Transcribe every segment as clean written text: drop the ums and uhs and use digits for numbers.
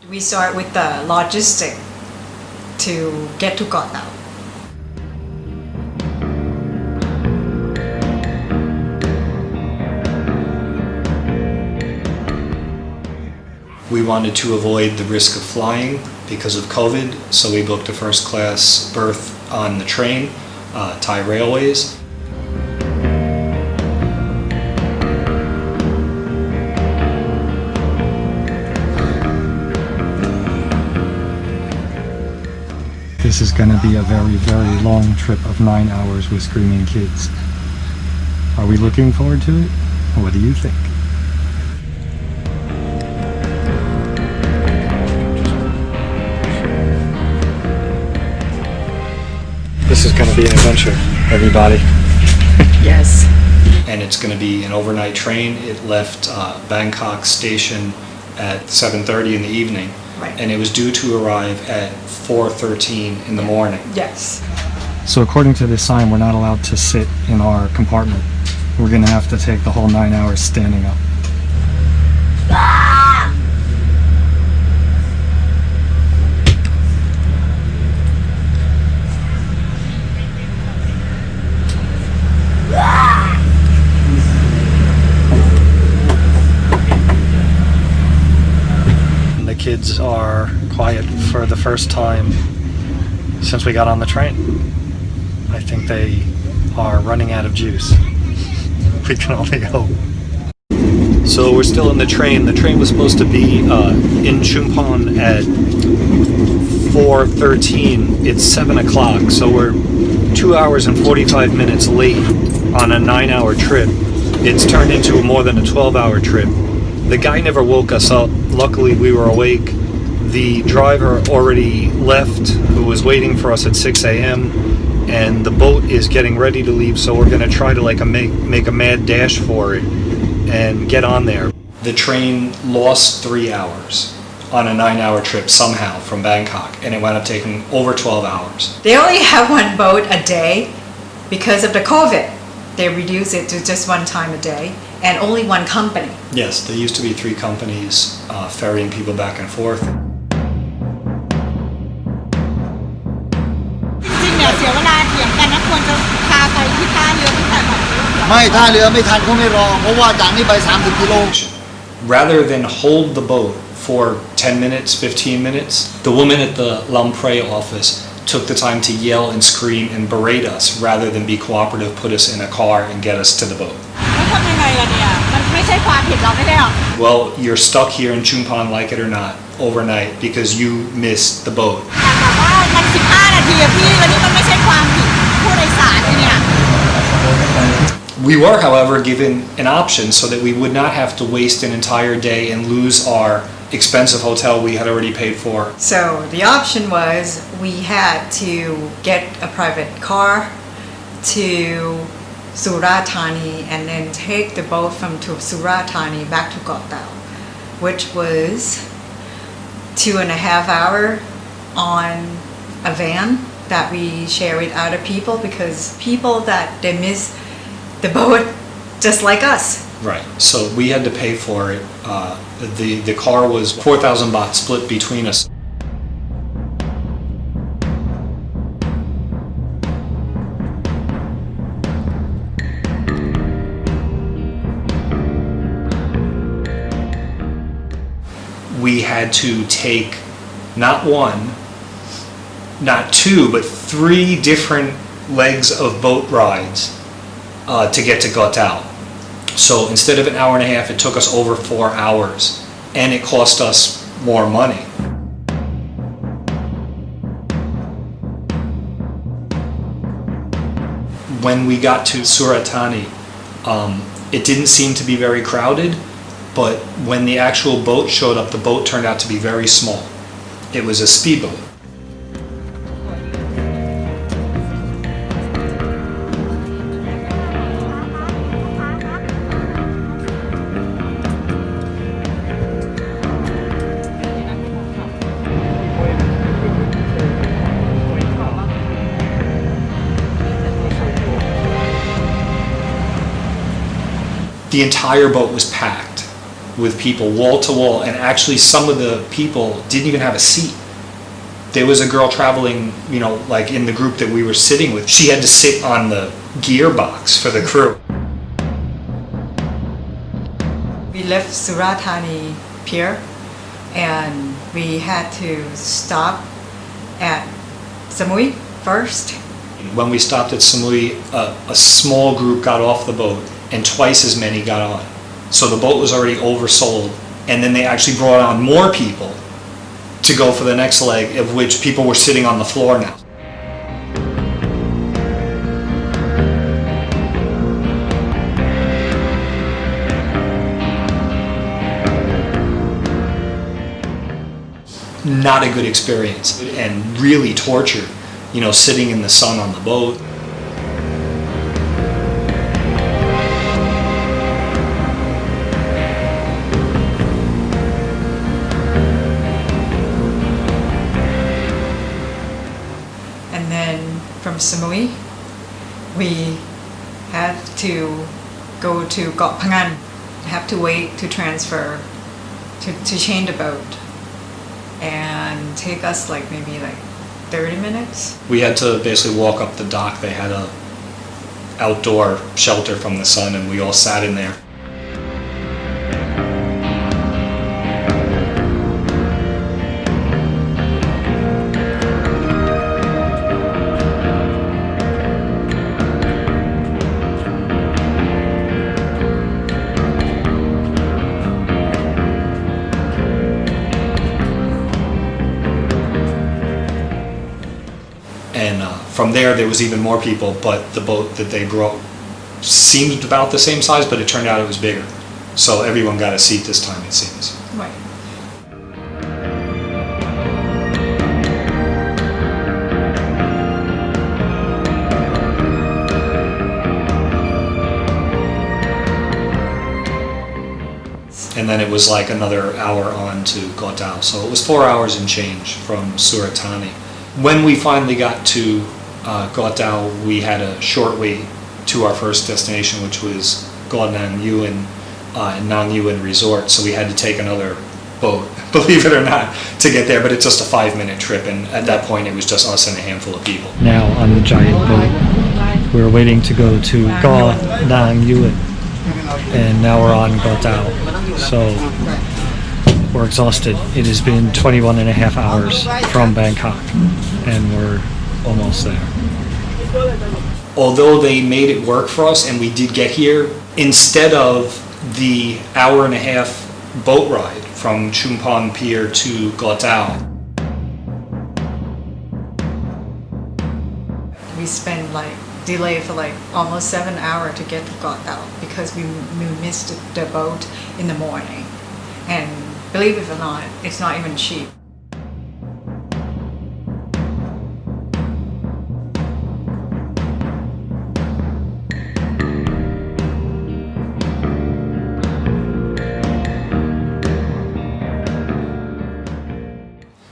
We start with the logistic to get to Koh Tao. We wanted to avoid the risk of flying because of COVID, so we booked a first class berth on the train, Thai Railways. This is going to be a very, very long trip of 9 hours with screaming kids. Are we looking forward to it? What do you think? This is going to be an adventure, everybody. Yes. And it's going to be an overnight train. It left Bangkok station at 7:30 in the evening. Right. And it was due to arrive at 4:13 in the morning. Yes. So according to this sign, we're not allowed to sit in our compartment. We're going to have to take the whole 9 hours standing up. The kids are quiet for the first time since we got on the train. I think they are running out of juice. We can only hope. So we're still in the train. The train was supposed to be in Chumpon at 4:13. It's 7 o'clock, so we're 2 hours and 45 minutes late on a 9-hour trip. It's turned into more than a 12-hour trip. The guy never woke us up. Luckily, we were awake. The driver already left, who was waiting for us at 6 a.m., and the boat is getting ready to leave, so we're going to try to make a mad dash for it and get on there. The train lost 3 hours on a 9-hour trip somehow from Bangkok, and it wound up taking over 12 hours. They only have one boat a day because of the COVID. They reduced it to just one time a day and only one company. Yes, there used to be 3 companies ferrying people back and forth. จริงๆเนี่ยเสียเวลาเถียงกันนะควรจะพาไปที่ท่าเรือตั้งแต่แบบนี้ ไม่ท่าเรือไม่ทันเขาไม่รอเพราะว่าจากนี้ไป30 กิโล Rather than hold the boat for 10 minutes, 15 minutes, the woman at the Lamprey office took the time to yell and scream and berate us rather than be cooperative, put us in a car and get us to the boat. แล้วทำยังไงล่ะเนี่ยมันไม่ใช่ความผิดเราไม่ได้หรอก Well, you're stuck here in Chumpon, like it or not, overnight because you missed the boat. แต่แบบว่ามัน15 นาทีอะพี่แล้วนี่มันไม่ใช่ความผิดผู้โดยสารเนี่ย We were, however, given an option so that we would not have to waste an entire day and lose our expensive hotel we had already paid for. So the option was we had to get a private car to Surathani and then take the boat from Surathani back to Koh Tao, which was 2.5 hours on a van that we share with other people because people that they miss the boat just like us. Right. So we had to pay for it. The car was 4,000 baht split between us. We had to take not one, not two, but 3 different legs of boat rides to get to Koh Tao. So instead of an hour and a half, it took us over 4 hours, and it cost us more money. When we got to Surathani, it didn't seem to be very crowded, but when the actual boat showed up, the boat turned out to be very small. It was a speedboat. The entire boat was packed. with people wall to wall, and actually some of the people didn't even have a seat. There was a girl traveling, you know, like in the group that we were sitting with. She had to sit on the gearbox for the crew. We left Surathani pier and we had to stop at Samui first. When we stopped at Samui, a small group got off the boat and twice as many got on. So the boat was already oversold, and then they actually brought on more people to go for the next leg, of which people were sitting on the floor now. Not a good experience, and really torture, you know, sitting in the sun on the boat. And then from Samui, we had to go to Koh Tao. Have to wait to transfer, to change the boat, and take us like maybe like 30 minutes. We had to basically walk up the dock. They had a outdoor shelter from the sun, and we all sat in there. And from there was even more people, but the boat that they brought seemed about the same size, but it turned out it was bigger. So everyone got a seat this time, it seems. Right. And then it was like another hour on to Koh Tao. So it was 4 hours and change from Surathani. When we finally got to Koh Tao, we had a short wait to our first destination, which was Koh Nang Yuan and Nang Yuan Resort. So we had to take another boat, believe it or not, to get there. But it's just a 5-minute trip, and at that point it was just us and a handful of people. Now on the giant boat, we're waiting to go to Koh Nang Yuan, and now we're on Koh Tao. So we're exhausted. It has been 21 and a half hours from Bangkok, and we're almost there. Although they made it work for us and we did get here, instead of the hour and a half boat ride from Chumpon Pier to Koh Tao, We spent like delay for like almost 7 hours to get to Koh Tao because we missed the boat in the morning. And believe it or not, it's not even cheap.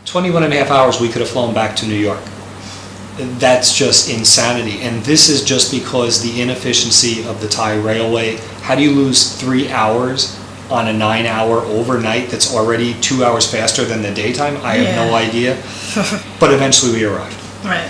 "21 and a half hours we could have flown back to New York." That's just insanity. And this is just because the inefficiency of the Thai railway. How do you lose 3 hours on a 9-hour overnight that's already 2 hours faster than the daytime? I have no idea. But eventually we arrived. Right.